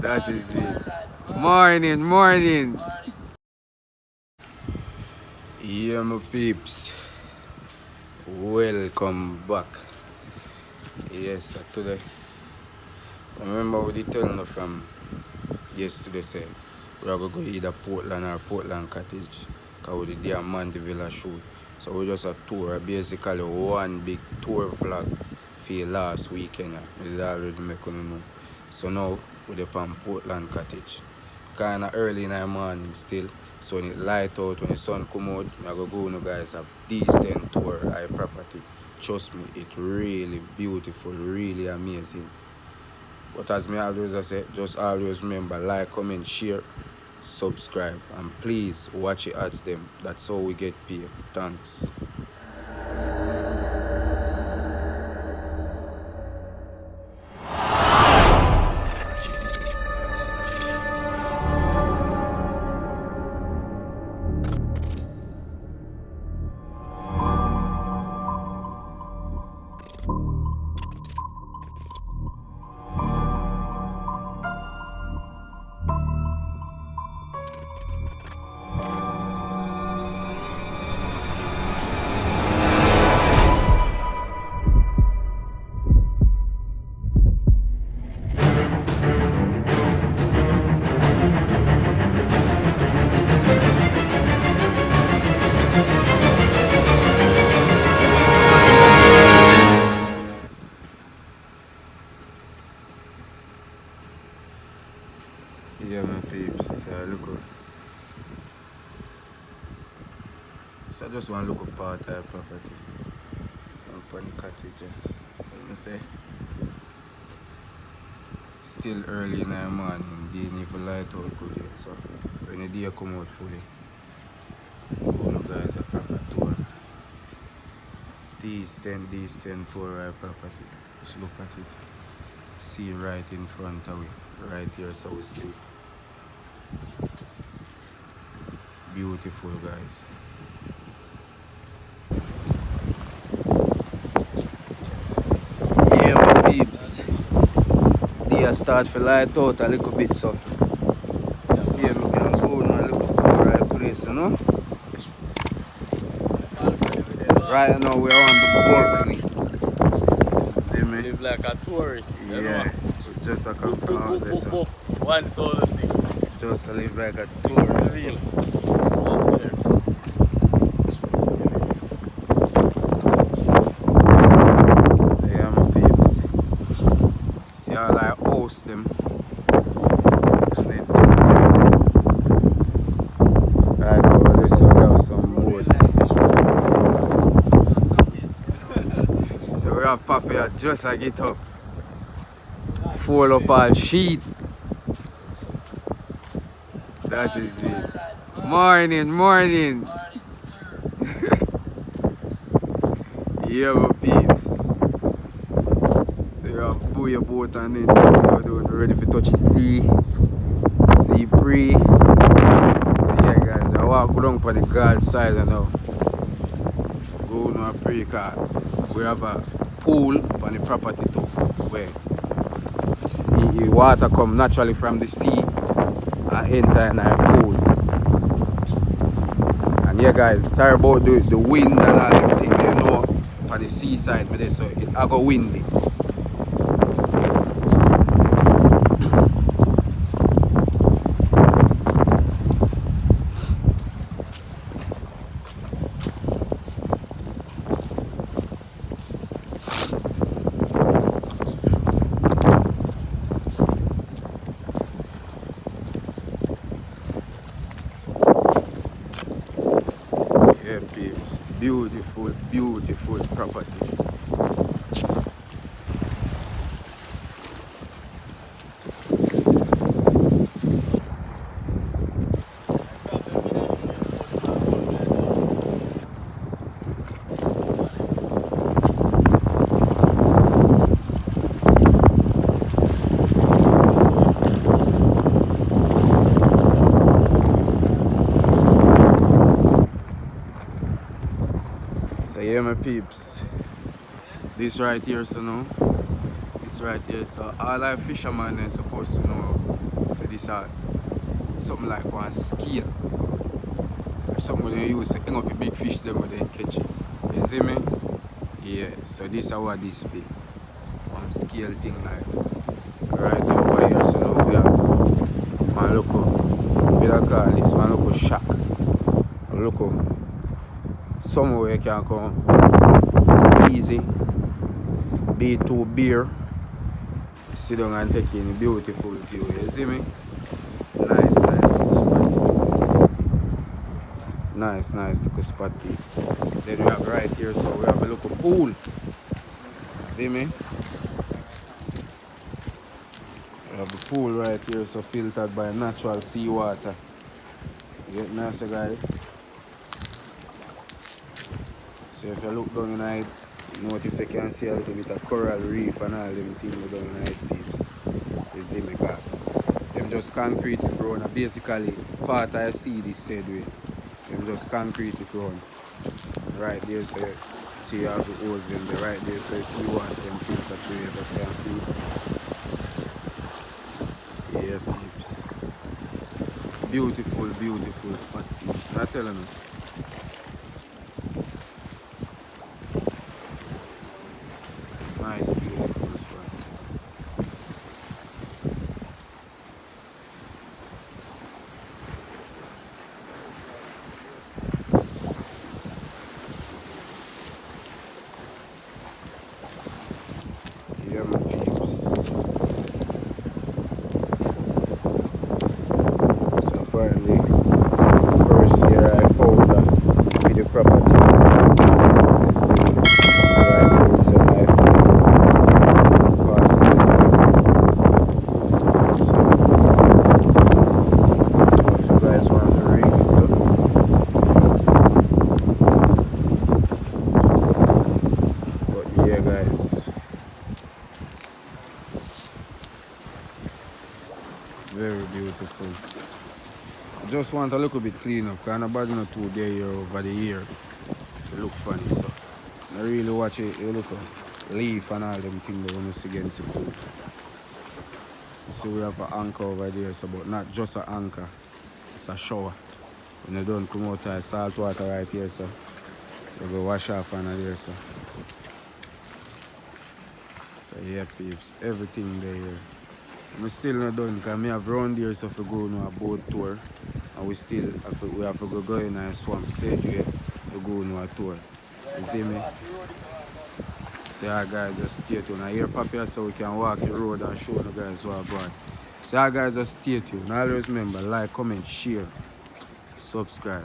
That is it. Morning, morning. Yeah, my peeps. Welcome back. Yes, today. Remember what they telling you from yesterday say we are going to go either Portland or Portland Cottage because we did a Mandevilla shoot. So we just a tour, basically one big tour vlog for last weekend. We did already make you know. So now we're on Portland Cottage. Kinda early in the morning still. So when it light out, when the sun come out, I go you guys a decent tour of the property. Trust me, it's really beautiful, really amazing. But as me always I say, just always remember like, comment, share, subscribe, and please watch the ads them. That's how we get paid. Thanks. Yeah, my peeps, so look up. So I just want to look up part of the property. Up on the cottage. Let me say. Still early in the morning, didn't even light out good yet. So when the day come out fully, you guys a proper tour. These 10 tour of property. Just look at it. See right in front of it. Right here, so we sleep. Beautiful, guys. Yeah, my peeps. They start to light out a little bit, so see me can go on a little tour right place, you know. Right now we're on the balcony. See me? Live like a tourist, you Yeah. know. Just a Boop, boop, come out boop, there. boop, So. boop. One solar six. Just to live like a Six tourist. is real. Up there. So yeah, my peeps. See how I host them. Right over there, so we have some boat. So we have Papa here just a get up. Fold up all sheet. That is it. Morning, morning. Yeah, my peeps. So you have pull your boat and then you're doing ready for touch the sea. Sea free. So yeah guys, I walk down on the guard side and now go on a pre car. We have a pool on the property too, where the water come naturally from the sea and enter in a pool. And yeah guys, sorry about the wind and all them things, you know, on the seaside, so it go windy. Yeah, peeps. Beautiful, beautiful property. So yeah, my peeps. This right here, so now. This right here, so all our fishermen are supposed to know this something like one scale. Or something they use to hang up a big fish them when they catch it. You see me? Yeah, so this is what this be. One scale thing like. Right over here, so now we have one look we don't call this one look shack. Look somewhere you can come easy. B2 beer. Sit down and take in a beautiful view, you see me? Nice little spot. Nice little spot peeps. Then we have right here, so we have a little pool. See me? We have a pool right here, so filtered by natural seawater. You get me, so guys? So if you look down in it, notice you can see a little bit of coral reef and all them things down in it, peeps. You see me, God? Them just concrete it grown. Basically, part I see this said way. Them just concrete it grown. Right there, so you see how the hose them there. Right there, so you see what them filter through. You just can see. Yeah, peeps. Beautiful spot, peeps. I'm telling you. Nice, beautiful spot. Yeah, my peeps. So apparently, first year I found with the property. Let's see. So right here it's a life. Fast business. So if you guys want to read it up. But yeah guys. Very beautiful. I just want a little bit clean up because nobody not too there here over the year to look funny. So I really watch it, you look at leaf and all them things when you see against the pool. You see we have an anchor over there, so but not just an anchor, it's a shower. When you don't come out of salt water right here, so you go wash off under there, so yeah peeps, everything there here. I'm still not done because I have round here so to go on a boat tour and we have to go in a swamp sage way to go on a tour. You see me? So yeah guys, just stay tuned. I hear Papi so we can walk the road and show the guys what I'm going. So yeah guys, just stay tuned. And always remember, like, comment, share, subscribe.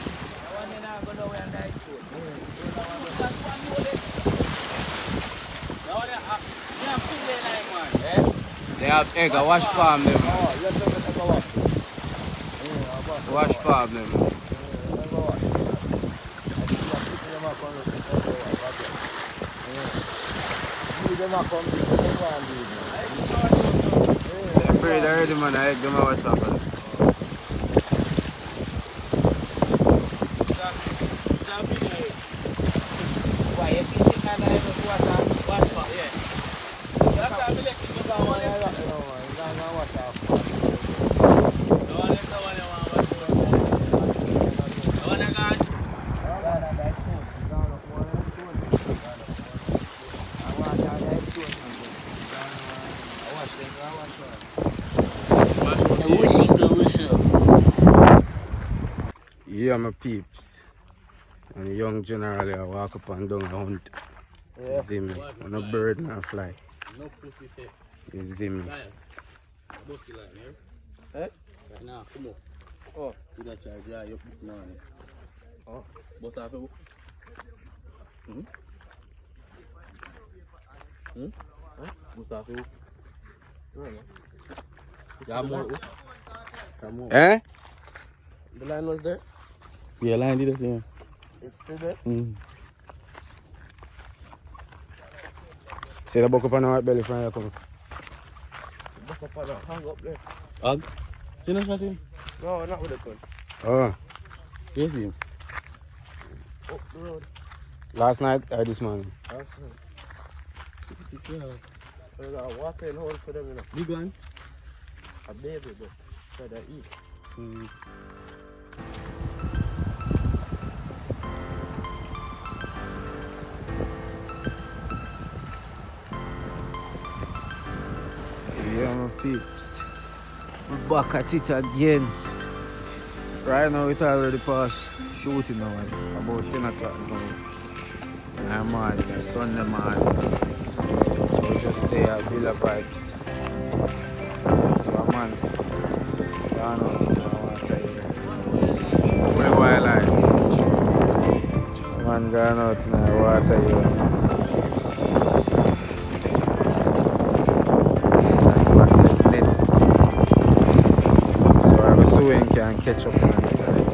They have egg, a wash farm them. Wash farm them. They pray already man, I egg them a wash farm. Why, you see the kind of wash farm, yeah. That's how I like it. Yeah, my peeps. And the young general I walk up and down a hunt. You see me? No bird no fly. No pussy test. You see me? Lion. Bossy lion, here. Eh? Right now, come up. Oh. You don't try to dry up this morning. Oh. Boss off you. Boss off you. Yeah, more. Eh? The line was there? Yeah, line did the same. It's still there? See the buck up on the white belly from here come. Buck up on the hang up there. Hug? See no shot him? No, not with the gun. Oh. You see him? Up the road. Last night or this morning? That's it. Yeah. There's a water in hole for them, you know. Big one? A baby, but. Try to eat. Mm. Yeah, my peeps. We're back at it again. Right now, it's already past shooting hours. It's about 10 o'clock now. I'm on the Sunday morning. So we just stay at Villa Vibes. So I'm on. I don't know what to tell you. Only while I'm going out now. Water here. So I was sewing can catch up on the side.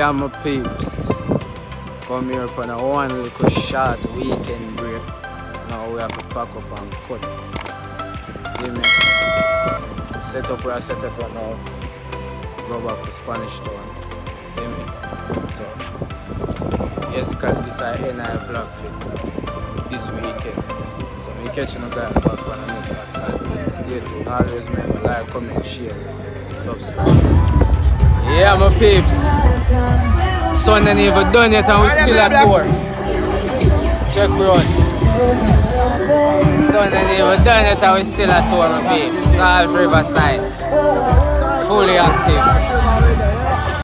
Yeah, my peeps. Come here for a one little short weekend break. Now we have to pack up and cut. See me? Set up where I set up right now. Go back to Spanish Town. See me? So, basically this is an NI vlog for this weekend. So we catching you guys back on the next episode. Stay tuned. Always remember like, comment, share, subscribe. Yeah, my peeps. Sun ain't even done yet and we still at tour. Check road. Sun ain't even done yet and we still at tour, my peeps. South Riverside. Fully active.